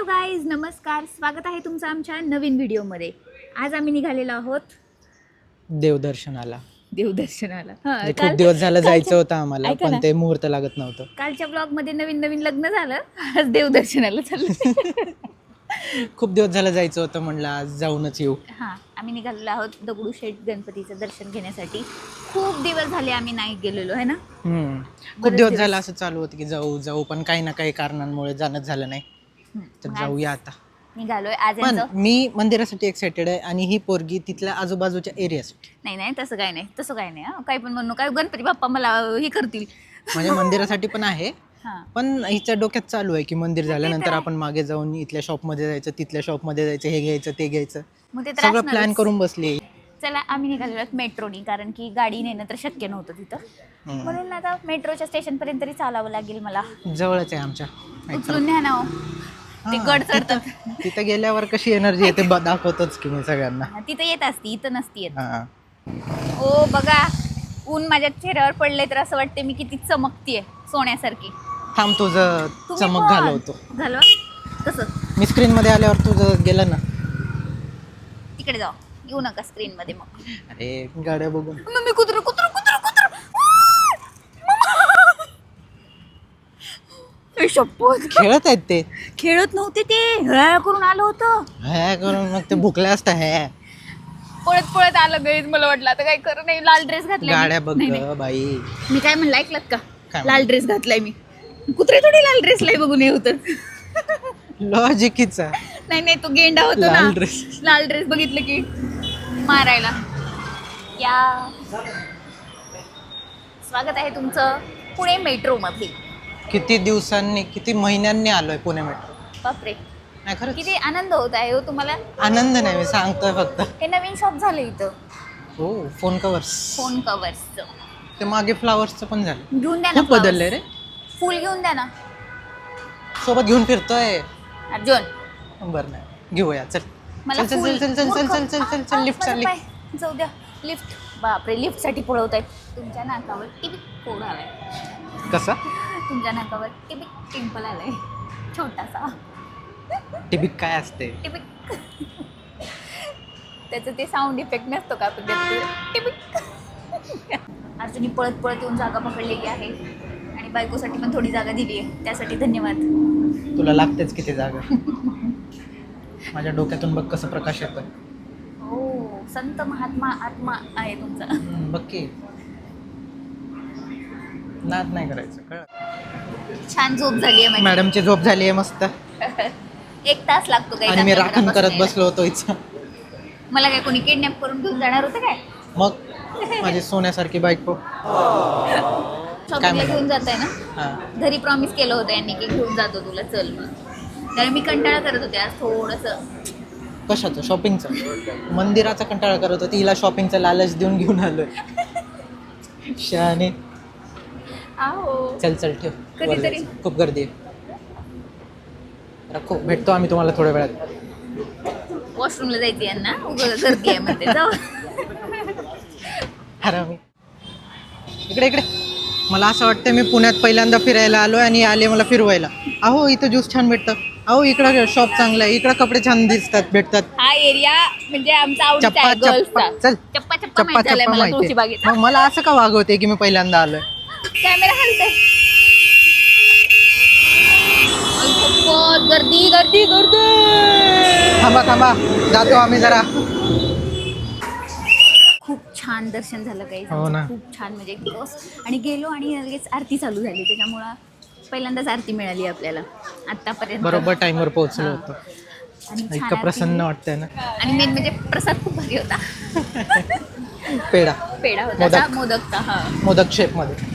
Hello guys, नमस्कार. स्वागत आहे तुमचं आमच्या नवीन व्हिडिओमध्ये. आज आम्ही निघालेलो आहोत देवदर्शनाला. देवदर्शनाला. म्हणजे खूप दिवस झालं जायचं होतं आम्हाला, पण ते मुहूर्त लागत नव्हतं. कालच्या ब्लॉगमध्ये नवीन नवीन लग्न झालं, आज देवदर्शनाला चाललं. खूप दिवस झालं जायचं होतं, म्हणलं आज जाऊनच येऊ. हां, आम्ही निघालेलो आहोत दगडूशेठ गणपतीचं दर्शन घेण्यासाठी. खूप दिवस झाले आम्ही नाही गेलेलो आहे ना. खूप दिवस झालं असं चालू होतं की जाऊ जाऊ, पण काही ना काही कारणांमुळे जाणंच झालं नाही. तर जाऊया आता. निघालोय आज. पण मी मंदिरासाठी एक्साइटेड आहे आणि ही पोरगी तिथल्या आजूबाजूच्या एरियासाठी. नाही तसं काय नाही, काही पण म्हणू काय, गणपती बाप्पा मला हे करतील. म्हणजे मंदिरासाठी पण आहे, हां, पण हिच्या डोक्यात चालू आहे की मंदिर झाल्यानंतर आपण मागे जाऊन इथल्या शॉपमध्ये जायचं, तिथल्या शॉपमध्ये जायचं, हे घ्यायचं ते घ्यायचं, मग ते तर सगळं असणारच. प्लॅन करून बसली. चला, आम्ही निघालेलो आहोत मेट्रोनी, कारण की गाडी नेणं तर शक्य नव्हतं तिथं. म्हणून आता मेट्रोच्या स्टेशनपर्यंत तरी चालावं लागेल मला. जवळच आहे आमच्या. उचलून न्या ना. ते गड चढतात. तिथं गेल्यावर कशी एनर्जी येते दाखवतोच की मी सगळ्यांना. तिथं येत असती, इथं नसती येत. हा. ओ बघा, ऊन माझ्या चेहऱ्यावर पडलंय तर असं वाटते मी किती चमकतीये, सोन्यासारखी. थांब, तुझं चमक घालवतो. घालवा कसं? मी स्क्रीन मध्ये आल्यावर तुझं गेलं ना. तिकडे जाऊ, येऊ नका स्क्रीन मध्ये. मग अरे गाड्या बघून मम्मी कुत्र कुत्र कुत्र कुत्र. शपथ, खेळत आहेत ते. खेळत नव्हते ते, हळा करून आलं होतं. हे करून मग ते भुकले असतं. हे पळत पळत आलं गैस. मला वाटलं आता काय खरं नाही. लाल ड्रेस घातलाय. गाड्या बघ बाई. मी काय म्हणलं ऐकलत का? काय लाल ड्रेस घातलाय मी. कुत्रे थोडी लाल ड्रेस लाई बघून हे होतं. लॉजिकीचा. नाही तो गेंडा होतो ना. लाल ड्रेस. लाल ड्रेस बघितलं की मारायला. या स्वागत आहे तुमचं पुणे मेट्रो मध्ये. किती दिवसांनी, किती महिन्यांनी आलोय पुणे मेट्रो. बापरे, नाही खरं किती आनंद होत आहे हो तुम्हाला. आनंद नाही, मी सांगतोय फक्त. हे नवीन शॉप झालं इथं, हो, फोन कवर्स. फोन कव्हर्सचं. ते मागे फ्लावर्सचं पण झालं. घेऊन द्या ना. खूप बदललंय रे. फुल घेऊन द्या ना. सोबत घेऊन फिरतोय. अर्जुन, बरं नाही, घेऊया. चल मला चल चल चल चल चल चल चल चल चल लिफ्ट चालली. जाऊ द्या. लिफ्ट. बापरे, लिफ्ट साठी पळवत आहेत. तुमच्या नाकावर टिपिक फोड आलाय. कसा तुमच्या नाकावर टिपिक पिंपल आलाय, छोटासा. टिबिक काय असते? टिपिक. त्याचं ते साऊंड इफेक्ट नसतो का आपण देतो, टिपिक. अर्जुनी पळत पळत येऊन जागा पकडलेली आहे आणि बायकोसाठी पण थोडी जागा दिली आहे, त्यासाठी धन्यवाद. तुला लागतेच किती जागा. माझ्या डोक्यातून बघ कसं प्रकाश येतोय. हो, संत महात्मा आत्मा आहे तुमचा. बघ की, नाद नाही करायचं, कळलं? छान झोप झाली आहे मॅडमची झोप झाली आहे मस्त. 1 तास लागतो काही. आणि मी राखण करत बसलो होतो इथं. मला काय कोणी किडनॅप करून घेऊन जाणार होतं काय? मग माझी सोन्यासारखी बायको. शॉपिंगला घेऊन जात आहे ना. हा. घरी प्रॉमिस केलं होतं यांनी की घेऊन जातो तुला, चल. मग तर मी कंटाळा करत होते आज थोडंसं. कशाचं? शॉपिंगचं? मंदिराचा कंटाळा करत होती, हिला शॉपिंगचा लालच देऊन घेऊन आलोय. शहाणे. आहो, चल चल ठेव. कधीतरी. वर जायचं. खूप गर्दी आहे. रखो, भेटतो आम्ही तुम्हाला थोड्या वेळात. वॉशरूमला जायचं यांना, गर्दी आहे म्हणते. जाऊ. अरे इकडे इकडे. मला असं वाटतं मी पुण्यात पहिल्यांदा फिरायला आलोय आणि आले मला फिरवायला. अहो इथं ज्यूस छान भेटतं. अहो इकडं शॉप चांगलं आहे, इकडं कपडे छान दिसतात, भेटतात. हा एरिया म्हणजे आमचा आवडीचा चप्पा आहे, चप्पा. गर्ल्सचा. चल चप्पा चप्पा चप्पा माहित झालंय चप्पा मला माहिती. तुळशीबागेचा. मग मला असं का वागवते की मी पहिल्यांदा आलोय? कॅमेरा हलतोय. गर्दी गर्दी गर्दी. थांबा थांबा, जातो आम्ही जरा. खूप छान दर्शन झालं काही. हो ना. खूप छान, म्हणजे बस. आणि गेलो आणि लगेच आरती चालू झाली, त्याच्यामुळं पहिल्यांदाच आरती मिळाली आपल्याला आतापर्यंत. बरोबर टाइमवर पोहोचलो होतो. आणि छान इतकं आरती प्रसन्न झाली. वाटतंय ना. आणि मेन म्हणजे प्रसाद खूप भारी होता. पेढा पेढा होता, मोदक. मोदकचा. हा, मोदक शेप मध्ये.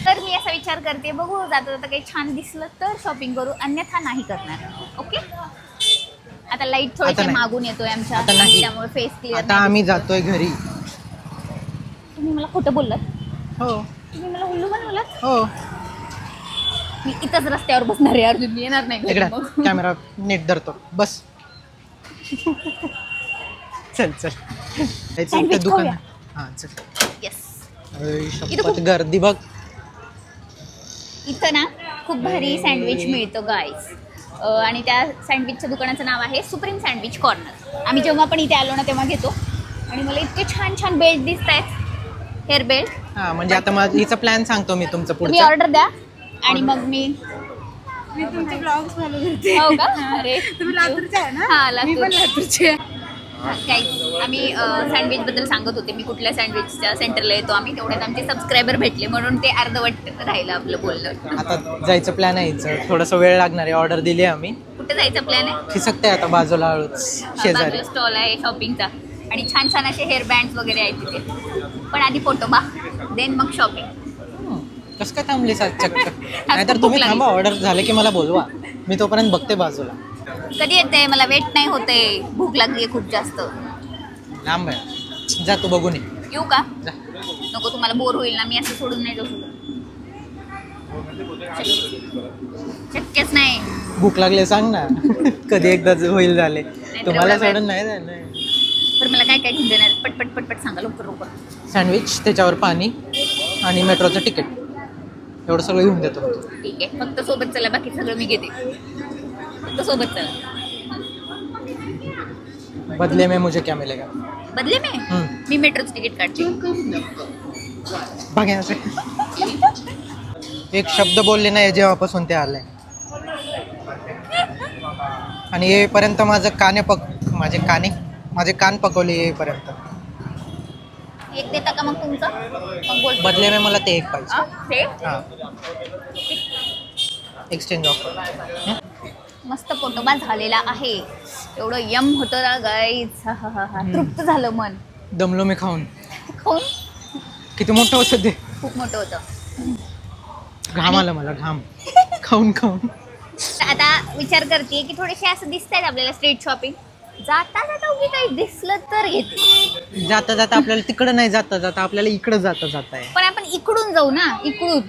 तर मी असा विचार करते, बघू जाता जाता काही छान दिसलं तर शॉपिंग करू, अन्यथा नाही करणार. ओके. आता लाईट आता थोडीशी नाही. मागून येतोय आमच्या, आता नाही. त्यामुळे फेस क्लिअर. आता आम्ही जातोय घरी. तुम्ही मला खोटं बोललात. हो तुम्ही मला उल्लू बनवलात. हो. मी इथंच रस्त्यावर बसणार आहे अर्जुन, मी येणार नाही घरी इकडे मग. कॅमेरा नीट धरतो, बस. चल चल. Sandwich दुकान. खाऊया. हा चल. येस. शपथ, गर्दी बघ. इथं ना खूप भारी सँडविच मिळतो गाईस. आणि त्या सँडविचच्या दुकानाचं नाव आहे सुप्रीम सँडविच कॉर्नर. आम्ही जेव्हा पण इथे आलो ना तेव्हा घेतो. आणि मला इतके छान छान बेल्ट दिसत आहेत, हेअर बेल्ट. हां म्हणजे आता माझं हिचा प्लॅन सांगतो मी तुमचं तुम्ही पुढचं. ऑर्डर द्या आणि मग मी तुमचे ब्लॉग्स फॉलो करते. हो का? अरे तुम्ही लातूरचे आहे ना? हां मी पण लातूर. लातूरचे. काही आम्ही सँडविचबद्दल सांगत होते, मी कुठल्या सँडविचच्या सेंटरला येतो आम्ही, तेवढ्यात आमचे सबस्क्रायबर भेटले म्हणून ते अर्धवट राहिलं आपलं बोलणं. आता जायचं प्लॅन आहे हिचं, थोडंसं वेळ लागणार आहे. ऑर्डर दिली आहे आम्ही. कुठे जायचा प्लॅन आहे? खिसकते आता बाजूला हळूच शेजारी. बाजूला स्टॉल आहे शॉपिंगचा आणि छान छान असे हेअर बँड्स वगैरे आहेत तिथे. पण आधी फोटोबा देन मग शॉपिंग. कसं काय थांबलीस आज चक्क? नाहीतर भूक तुम्ही लागली. थांबा, ऑर्डर झाले की मला बोलवा, मी तोपर्यंत बघते बाजूला. कधी येते? मला वेट नाही होते, भूक लागली आहे खूप जास्त. लांब आहे, जा तू बघून ये. येऊ का? जा. नको, तुम्हाला बोर होईल ना, मी असं सोडून नाही जाऊ शकत. शक्यच नाही. भूक लागले सांग ना. कधी एकदा होईल झाले, तुम्हाला सोडून नाही झालं. तर मला काय काय घेऊन देणार? पटपट पटपट सांगा लवकर लवकर. सँडविच, त्याच्यावर पाणी आणि मेट्रोचं तिकीट, एवढं सगळं घेऊन देतो. ठीक आहे, फक्त सोबत चला, बाकी सगळं मी घेते. फक्त सोबत चला. बदले में मुझे क्या मिलेगा? बदले में मी मेट्रोचं तिकीट काढते. बघा असे एक शब्द बोलले नाही जेव्हापासून ते आलंय. आणि येईपर्यंत माझे कान पकवले येईपर्यंत. एक देता का मग तुमचं? मग बोल. बदले में मला ते एक पाहिजे. ते हां, एक्सचेंज ऑफर. मस्त फोटोबा झालेला आहे. एवढं यम होतं ना गाईज. हा हा हा हा, तृप्त झालं मन दमलो मी खाऊन. खाऊन. किती मोठं होतं ते, खूप मोठं होतं. घाम आला मला, घाम खाऊन खाऊन. आता विचार करते की थोडेसे असं दिसत आहेत आपल्याला स्ट्रीट शॉपिंग. जाता जाता उगी काही दिसलं तर घेते. जाता जाता आपल्याला तिकडं नाही, जाता जाता आपल्याला इकडं जाता आहे. पण आपण इकडून जाऊ ना, इकडून.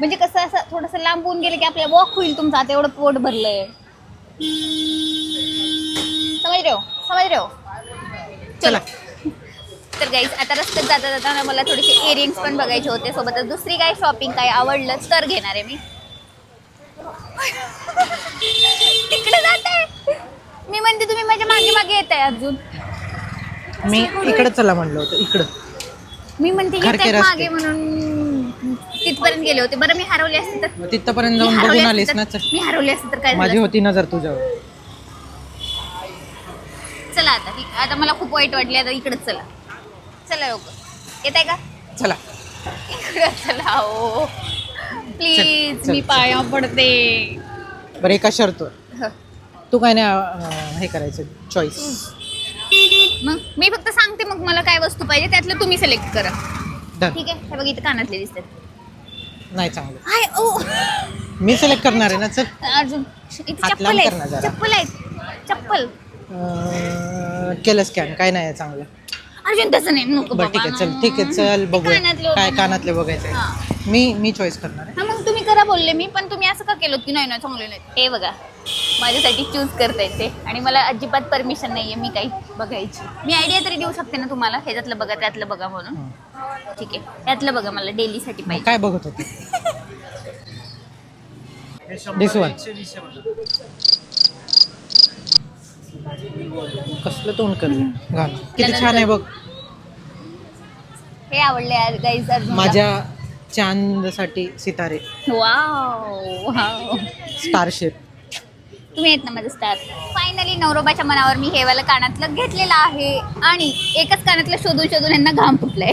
म्हणजे कसं असं थोडंसं लांबून गेलं की आपल्याला वॉक होईल. तुमचं आता एवढं पोट भरलंय. समज रे हो. चला. तर गाईज आता रस्त्यात जाता जाताना मला थोडेसे इयरिंग्स पण बघायचे होते. सोबतच दुसरी काय शॉपिंग काय आवडलं तर घेणार आहे मी. तिकडे जात आहे. मी म्हणते तुम्ही माझ्या मागे मागे येत आहे अर्जुन. मी इकडं चला म्हणलं होतं, इकडं. मी म्हणते घर येत के आहेत रस्ते. मागे म्हणून तिथपर्यंत गेले होते. बरं मी हरवले असते तर? तिथपर्यंत मी जाऊन हरवले बघून असते आलीस तर- ना. चल, मी हरवले असते तर काय माझी झालं? होती नजर तुझ्यावर. चला आता मला खूप वाईट वाटले. आता इकडेच चला. चला लवकर. येत आहे का? चला. इकडं चला हो प्लीज. चल, मी चल. पाया पडते. बरं एका शर्तवर, हं. तू काय नाही हे करायचं, चॉईस. मग मी फक्त सांगते मग मला काय वस्तू पाहिजे त्यातलं तुम्ही सिलेक्ट करा. डन. ठीक आहे. हे बघ इथे कानातले दिसतात. नाही चांगलं, हाय ओ मी सिलेक्ट करणार आहे ना. चल, अर्जुन इथे हात चप्पल लांब कर ना आहेत. जरा. चप्पल आहेत. चप्पल. केलं स्कॅन, काय नाही चांगलं. अर्जुन तसं नाही नको बरं ठीक आहे, चल ठीक आहे, चल बघूया कानातले होते काय ना. कानातले बघायचं आहे. हां. मी चॉईस करणार आहे. हा मग तुम्ही करा बोलले मी, पण तुम्ही असं का केलं की नाही चांगले नाही. हे बघा माझ्यासाठी चूज करतायत ते आणि मला अजिबात परमिशन नाहीये मी काही बघायची. मी आयडिया तरी देऊ शकते ना तुम्हाला, ह्याच्यातलं बघा त्यातलं बघा म्हणून. ठीक आहे, त्यातलं बघा, मला डेलीसाठी मग पाहिजे. काय बघत होती? दिस वन. कसलं तोंड करलं घाल, किती छान आहे बघ. हे आवडले गाईज अर्जुन. माझ्या चांदसाठी सितारे, वाव वाव. स्टारशिप. तुम्ही आहेत ना माझं स्टार. फायनली नवरोबाच्या मनावर मी हे वाला कानातलं घेतलेलं आहे आणि एकच कानातलं शोधून शोधून यांना घाम फुटलाय.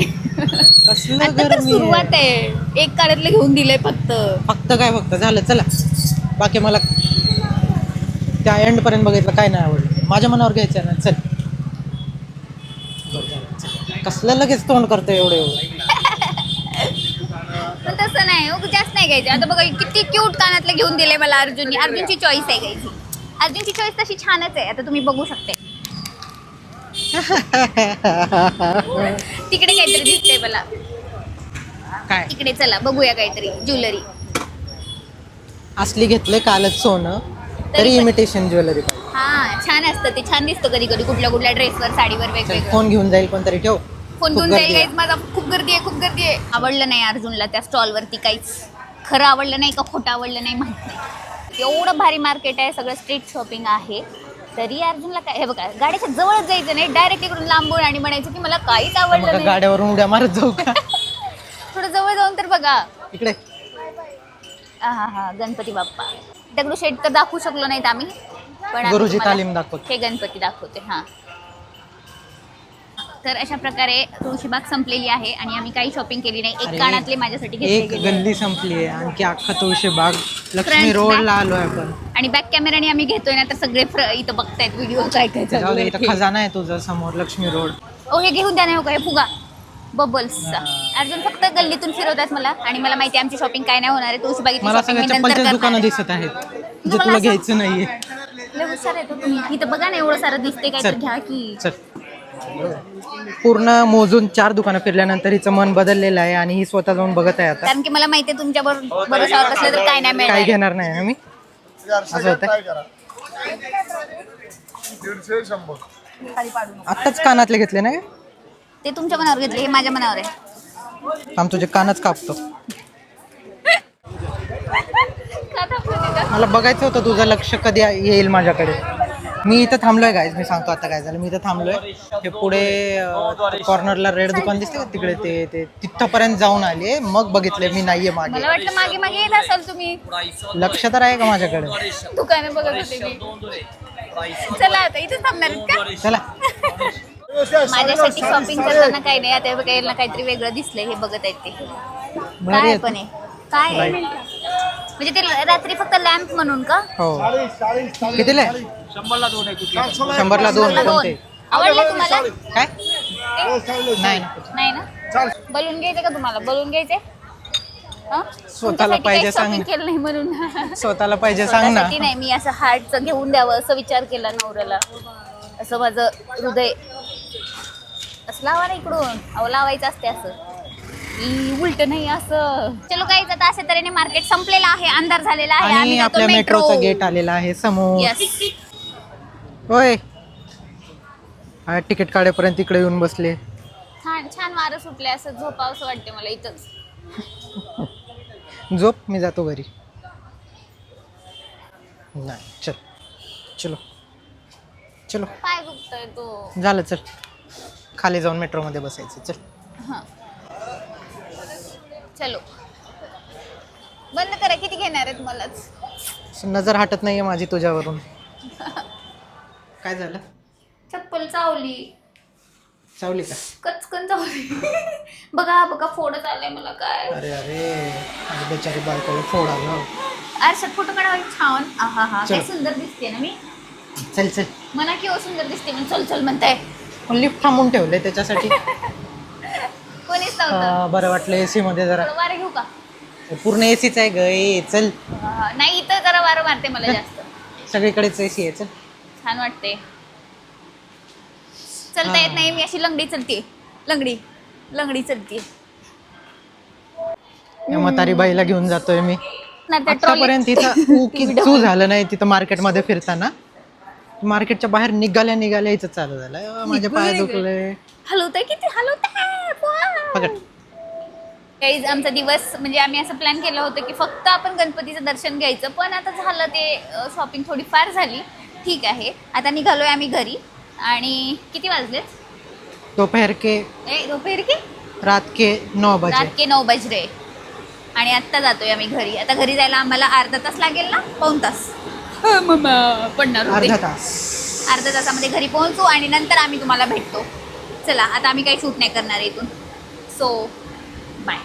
कसलं आता तर गरमी सुरुवात आहे. एक कानातलं घेऊन दिलंय फक्त. फक्त झालं. चला, बाकी मला त्या एंड पर्यंत बघितलं काय नाही आवडलं. माझ्या मनावर घ्यायचं ना. चल बरं, चल. कसलं लगेच तोंड करतं एवढं. पण तसं नाही हो, जास्त नाही घ्यायचं. आता बघा किती क्यूट कानातलं घेऊन दिले मला अर्जुननी. अर्जुनची चॉईस आहे घ्यायची. अर्जुनची चॉईस तशी छानच आहे. आता तुम्ही बघू शकते. तिकडे काहीतरी दिसतंय मला. काय तिकडे चला बघूया काहीतरी ज्वेलरी. असली घेतलंय कालच सोनं, तरी पण- इमिटेशन ज्वेलरी पाहिजे. हा छान असतं ते. छान दिसतं कधी कधी कुठल्या कुठल्या ड्रेसवर साडीवर वेगवेगळं. फोन घेऊन जाईल पण तरी ठेव. फोन खूप घेऊन गर्दी जाईल आहे. guys. माझा खूप गर्दी आहे. आवडलं नाही अर्जुनला त्या स्टॉलवरती काहीच. खरं आवडलं नाही का खोटं आवडलं नाही माहित नाही. एवढं भारी मार्केट आहे, सगळं स्ट्रीट शॉपिंग आहे. तरी अर्जुनला काय, हे बघा गाडीच्या जवळच जायचं नाही, डायरेक्ट इकडून लांबून आणि म्हणायचं की मला काहीच आवडलं मग नाही. गाड्यावरून उड्या मारत जाऊ का? थोडं जवळ जाऊन तर बघा. इकडे हा गणपती बाप्पा. दगडूशेठ तर दाखवू शकलो नाहीत आम्ही, पण आम्ही गुरुजी तुम्हाला तालीम दाखवतो. हे गणपती दाखवते. हा, तर अशा प्रकारे तुळशीबाग संपलेली आहे आणि आम्ही काही शॉपिंग केली नाही. एक अरे, कानातले माझ्यासाठी घेतले एक गेले गल्ली संपली आहे, आणखी अख्खा तुळशीबाग लक्ष्मी Front रोडला आलोय आपण. आणि बॅक कॅमेराने आम्ही घेतोय ना, तर सगळे इथं बघतायत व्हिडिओ काय काय जाऊ चालू दे, आहे इथं ते. खजाना आहे तुझा समोर लक्ष्मी रोड. ओ हे घेऊन द्या नाही हो का, हे फुगा बबल्सचा. अर्जुन फक्त गल्लीतून फिरवतात मला, आणि मला माहिती आहे आमची शॉपिंग काय नाही होणार आहे. तुळशीबागेतली मला शॉपिंग सगळ्या मी नंतर चप्पलच्या दुकानं करणार दिसत आहेत जे तुम्हाला तुला असं- घ्यायचं नाहीये. लय हुशार आहे तो तुम्ही. इथं बघा ना, एवढं सारं दिसते काय, तर चल. घ्या की. चल, पूर्ण मोजून 4 दुकानं फिरल्यानंतर हिचं मन बदललेलं आहे आणि ही स्वतः जाऊन बघत आहे आता. कारण की मला माहिती आहे तुमच्या भरोशावर असलं तर काय नाही काय मिळणार. घेणार नाही मी, असं होतं. आत्ताच कानातले घेतले ना? ते तुमच्या मनावर घेतले, हे माझ्या मनावर आहे. आम तुझे कानच कापतो. का दाखवते का? मला बघायचं होतं तुझं लक्ष कधी येईल माझ्याकडे. मी इथं थांबलोय गाईज, मी सांगतो आता काय झालं. मी इथं थांबलोय, हे पुढे कॉर्नरला रेड दुकान दिसते का तिकडे, ते तिथपर्यंत जाऊन आले, मग बघितले मी नाहीये मागे. मला वाटलं मागे मागे येत असाल तुम्ही. लक्ष तर आहे का माझ्याकडे? दुकानं बघत होते मी. चला आता इथेच थांबणार आहेत का? चला. माझ्यासाठी शॉपिंग करताना काही नाही. आता बघा यांना काहीतरी वेगळं दिसलंय, हे बघत आहेत ते. भारी काय आहे. पण आहे काय आहे? म्हणजे ते रात्री फक्त लॅम्प म्हणून का? हो. कितीला आहे? 100ला 2. कोणते? आवडले तुम्हाला? काय नाही ना. नाही ना? बलून घ्यायचे का तुम्हाला? बलून घ्यायचे? स्वतःला पाहिजे सांग शॉपिंग ना. केलं नाही म्हणून. स्वतःला पाहिजे सांग ना. स्वतःसाठी नाही, मी असं हार्टचं घेऊन द्यावं असं विचार केला नवऱ्याला. असं माझं हृदय असं लावा ना इकडून. अहो लावायचं असते असं, उलट नाही असं. चलो काही आता अशा तऱ्हेने मार्केट संपलेलं आहे, अंधार झालेला आहे. आणि आम्ही आपल्या मेट्रोचा गेट आलेला आहे समोर. यस. होय, तिकीट काढेपर्यंत इकडे येऊन बसले. छान छान वारं सुटले, असं झोपावं असं वाटते मला इथंच. झोप, मी जातो घरी. नाही, चल चलो चलो. पाय दुखतोय तो. झालं, चल खाली जाऊन मेट्रोमध्ये बसायचं. चल. हां चलो, बंद करा. किती घेणार आहेत मलाच? नजर हटत नाहीये माझी तुझ्यावरून. काय झालं? चप्पल चावली. चावली का? कचकन चावली. बघा बघा, फोडत आलंय मला. काय अरे अरे, माझी बेचारी बायकोला फोड आलं. आरशात फोटो काढावा छान. हा हा, काय चल. सुंदर दिसते ना मी. चल चल. मला केव्हा सुंदर दिसते मी. चल चल म्हणताय. पण लिफ्ट थांबून ठेवले त्याच्यासाठी. कोणीच नव्हतं. बरं वाटलं एसी मध्ये जरा. थोडं वारं घेऊ का? पूर्ण एसीच आहे ग. चल. नाही, इथं जरा वारं मारते मला जास्त. सगळीकडेच एसी आहे. चल. छान वाटते. चलता येत नाही, मी अशी लंगडी चलते. लंगडी चलते. या म्हातारी बाईला घेऊन जातोय मी. ना त्या आतापर्यंत ट्रॉली- तिथं झालं नाही. तिथं मार्केटमध्ये फिरताना मार्केटच्या बाहेर निघाल्या इथं चालू झालं. माझे पाय दुखले. हलवताय किती हलवताय. पकड. गाईज, आमचा दिवस म्हणजे आम्ही असं प्लॅन केलं होतं की फक्त आपण गणपतीचं दर्शन घ्यायचं, पण आता झालं ते. शॉपिंग थोडी फार झाली. ठीक आहे, आता निघालोय आम्ही घरी. आणि किती वाजलेत? दोपहर के दोपहर की रात के 9 बजे. रात के 9 बज रे. आणि आत्ता जातोय आम्ही घरी. आता घरी जायला आम्हाला अर्धा तास लागेल ना, पाऊण तास पडणार होते. अर्धा तास. अर्ध्या तासामध्ये घरी पोहोचू आणि नंतर आम्ही तुम्हाला भेटतो. चला, आता आम्ही काही शूट नाही करणार इथून. So bye.